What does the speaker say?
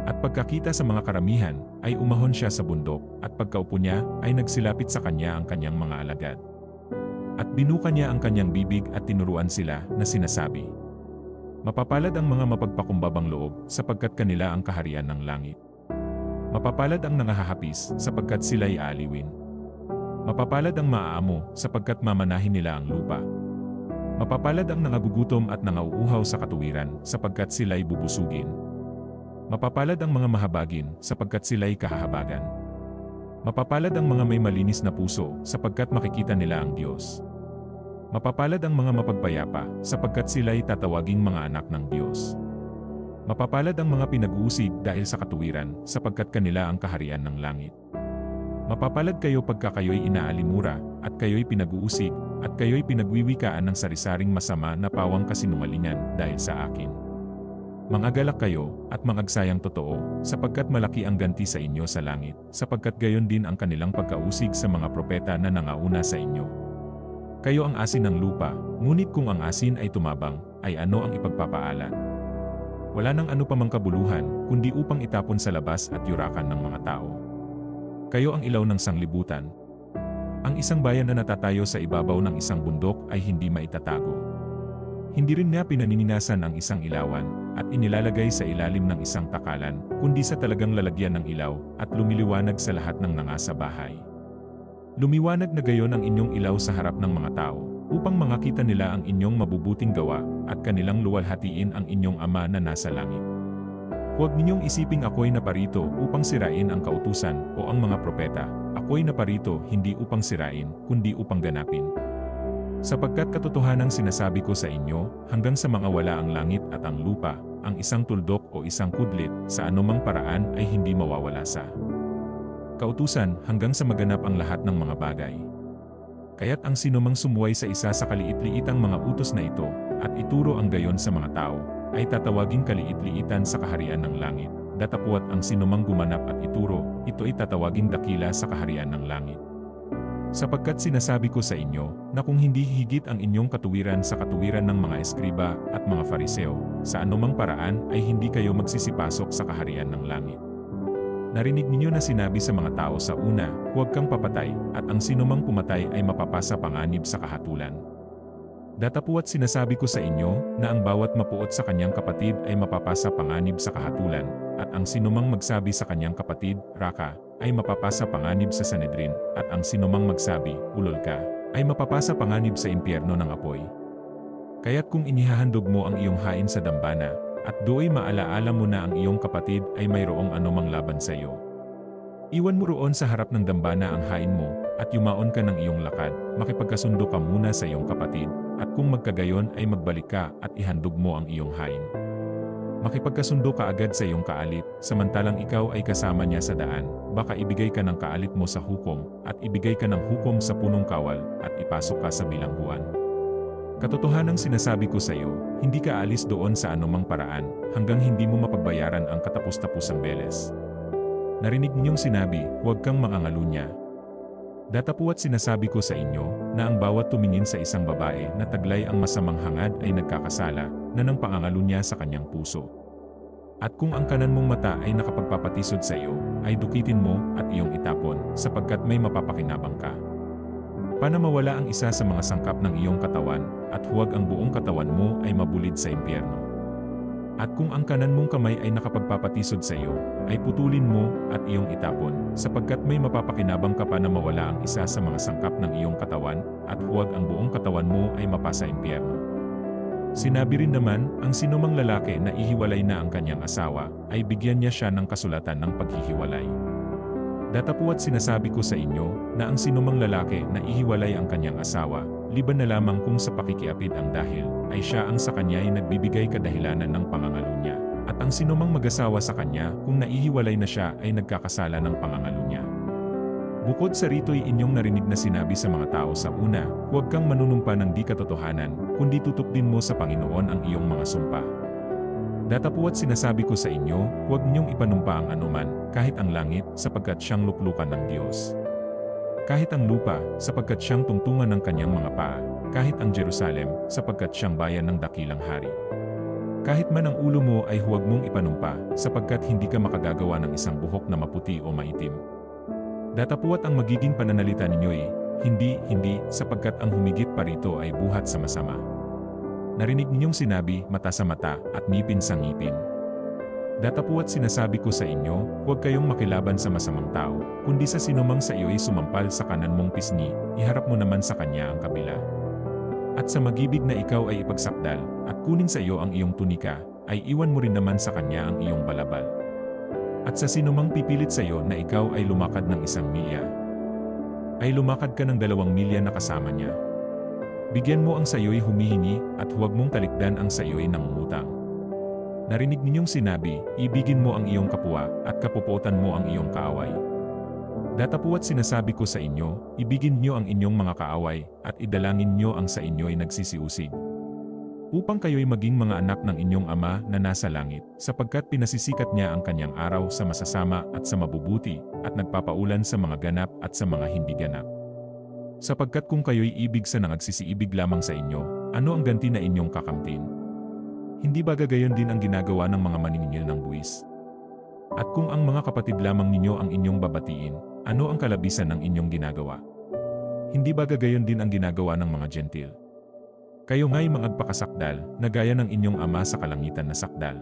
At pagkakita sa mga karamihan, ay umahon siya sa bundok, at pagkaupo niya, ay nagsilapit sa kanya ang kanyang mga alagad. At binuka niya ang kanyang bibig at tinuruan sila na sinasabi, "Mapapalad ang mga mapagpakumbabang loob, sapagkat kanila ang kaharian ng langit. Mapapalad ang nangahahapis, sapagkat sila'y aaliwin. Mapapalad ang maaamo, sapagkat mamanahin nila ang lupa. Mapapalad ang nangagugutom at nangauuhaw sa katuwiran, sapagkat sila'y bubusugin. Mapapalad ang mga mahabagin, sapagkat sila'y kahahabagan. Mapapalad ang mga may malinis na puso, sapagkat makikita nila ang Diyos. Mapapalad ang mga mapagpayapa, sapagkat sila'y tatawaging mga anak ng Diyos. Mapapalad ang mga pinag-uusig dahil sa katuwiran, sapagkat kanila ang kaharian ng langit. Mapapalad kayo pagka kayo'y inaalimura, at kayo'y pinag-uusig, at kayo'y pinagwiwikaan ng sarisaring masama na pawang kasinungalingan dahil sa akin. Mangagalak kayo, at mangagsayang totoo, sapagkat malaki ang ganti sa inyo sa langit, sapagkat gayon din ang kanilang pagkausig sa mga propeta na nangauna sa inyo. Kayo ang asin ng lupa, ngunit kung ang asin ay tumabang, ay ano ang ipagpapaalat? Wala nang ano pa mang kabuluhan, kundi upang itapon sa labas at yurakan ng mga tao. Kayo ang ilaw ng sanglibutan. Ang isang bayan na natatayo sa ibabaw ng isang bundok ay hindi maitatago. Hindi rin niya pinanininasan ang isang ilawan, at inilalagay sa ilalim ng isang takalan, kundi sa talagang lalagyan ng ilaw, at lumiliwanag sa lahat ng nangasa bahay. Lumiwanag na gayon ang inyong ilaw sa harap ng mga tao, upang makita nila ang inyong mabubuting gawa, at kanilang luwalhatiin ang inyong Ama na nasa langit. Huwag ninyong isiping ako'y naparito upang sirain ang kautusan o ang mga propeta. Ako'y naparito hindi upang sirain, kundi upang ganapin. Sapagkat katotohanang sinasabi ko sa inyo, hanggang sa mga wala ang langit at ang lupa, ang isang tuldok o isang kudlit, sa anumang paraan ay hindi mawawala sa kautusan hanggang sa maganap ang lahat ng mga bagay. Kaya't ang sinumang sumuway sa isa sa kaliit-liitang mga utos na ito, at ituro ang gayon sa mga tao, ay tatawaging kaliit-liitan sa kaharian ng langit. Datapwat ang sinumang gumanap at ituro, ito ay tatawaging dakila sa kaharian ng langit. Sapagkat sinasabi ko sa inyo, na kung hindi higit ang inyong katuwiran sa katuwiran ng mga eskriba at mga fariseo, sa anumang paraan ay hindi kayo magsisipasok sa kaharian ng langit. Narinig ninyo na sinabi sa mga tao sa una, huwag kang papatay, at ang sinumang pumatay ay mapapasa panganib sa kahatulan. Datapwat sinasabi ko sa inyo, na ang bawat mapuot sa kanyang kapatid ay mapapasa panganib sa kahatulan, at ang sinumang magsabi sa kanyang kapatid, Raka, ay mapapasa panganib sa Sanedrin, at ang sinumang magsabi, ulol ka, ay mapapasa panganib sa impyerno ng apoy. Kaya't kung inihahandog mo ang iyong hain sa dambana, at do'y maalaala mo na ang iyong kapatid ay mayroong anumang laban sa iyo, iwan mo roon sa harap ng dambana ang hain mo, at yumaon ka ng iyong lakad, makipagkasundo ka muna sa iyong kapatid, at kung magkagayon ay magbalik ka at ihandog mo ang iyong hain. Makipagkasundo ka agad sa iyong kaalit, samantalang ikaw ay kasama niya sa daan, baka ibigay ka ng kaalit mo sa hukom, at ibigay ka ng hukom sa punong kawal, at ipasok ka sa bilangguan. Katotohanang sinasabi ko sa iyo, hindi ka aalis doon sa anumang paraan, hanggang hindi mo mapagbayaran ang katapus-tapusang beles. Narinig ninyong sinabi, huwag kang mangangalunya. Datapwat sinasabi ko sa inyo, na ang bawat tumingin sa isang babae na taglay ang masamang hangad ay nagkakasala, na ng pangangalunya sa kanyang puso. At kung ang kanan mong mata ay nakapagpapatisod sa iyo, ay dukitin mo at iyong itapon, sapagkat may mapapakinabang ka. Para mawala ang isa sa mga sangkap ng iyong katawan, at huwag ang buong katawan mo ay mabulid sa impyerno. At kung ang kanan mong kamay ay nakapagpapatisod sa iyo, ay putulin mo at iyong itapon, sapagkat may mapapakinabang ka pa na mawala ang isa sa mga sangkap ng iyong katawan, at huwag ang buong katawan mo ay mapasa impyerno. Sinabi rin naman, ang sinumang lalaki na ihiwalay na ang kanyang asawa, ay bigyan niya siya ng kasulatan ng paghihiwalay. Datapwat sinasabi ko sa inyo, na ang sinumang lalaki na ihiwalay ang kanyang asawa, liban na lamang kung sa pakikiapid ang dahil, ay siya ang sa kanya ay nagbibigay kadahilanan ng pangangalunya. At ang sinumang mag-asawa sa kanya, kung naihiwalay na siya ay nagkakasala ng pangangalunya. Bukod sa rito'y inyong narinig na sinabi sa mga tao sa una, huwag kang manunumpa ng di katotohanan, kundi tutupdin mo sa Panginoon ang iyong mga sumpa. Datapwat sinasabi ko sa inyo, huwag ninyong ipanumpa ang anuman, kahit ang langit, sapagkat siyang luklukan ng Diyos. Kahit ang lupa, sapagkat siyang tungtungan ng kanyang mga paa, kahit ang Jerusalem, sapagkat siyang bayan ng dakilang hari. Kahit man ang ulo mo ay huwag mong ipanumpa, sapagkat hindi ka makagagawa ng isang buhok na maputi o maitim. Datapuwat ang magiging pananalita ninyo hindi, sapagkat ang humigit pa rito ay buhat sa masama. Narinig ninyong sinabi, mata sa mata, at ngipin sa ngipin. Datapuwat sinasabi ko sa inyo, huwag kayong makilaban sa masamang tao, kundi sa sinumang sa iyo ay sumampal sa kanan mong pisngi, iharap mo naman sa kanya ang kabila. At sa mag-ibig na ikaw ay ipagsakdal, at kunin sa iyo ang iyong tunika, ay iwan mo rin naman sa kanya ang iyong balabal. At sa sinumang pipilit sa iyo na ikaw ay lumakad ng 1 milya, ay lumakad ka ng 2 milya na kasama niya. Bigyan mo ang sa iyo'y humihingi, at huwag mong talikdan ang sa iyo'y nangungutang. Narinig ninyong sinabi, ibigin mo ang iyong kapwa, at kapuputan mo ang iyong kaaway. Datapuwat sinasabi ko sa inyo, ibigin niyo ang inyong mga kaaway, at idalangin niyo ang sa inyo'y nagsisiusig. Upang kayo'y maging mga anak ng inyong Ama na nasa langit, sapagkat pinasisikat niya ang kanyang araw sa masasama at sa mabubuti, at nagpapaulan sa mga ganap at sa mga hindi ganap. Sapagkat kung kayo'y ibig sa nagsisiibig lamang sa inyo, ano ang ganti na inyong kakamtin? Hindi ba gagayon din ang ginagawa ng mga maniningil ng buwis? At kung ang mga kapatid lamang ninyo ang inyong babatiin, ano ang kalabisan ng inyong ginagawa? Hindi ba gagayon din ang ginagawa ng mga Gentil? Kayo nga'y magpakasakdal, na gaya ng inyong Ama sa kalangitan na sakdal.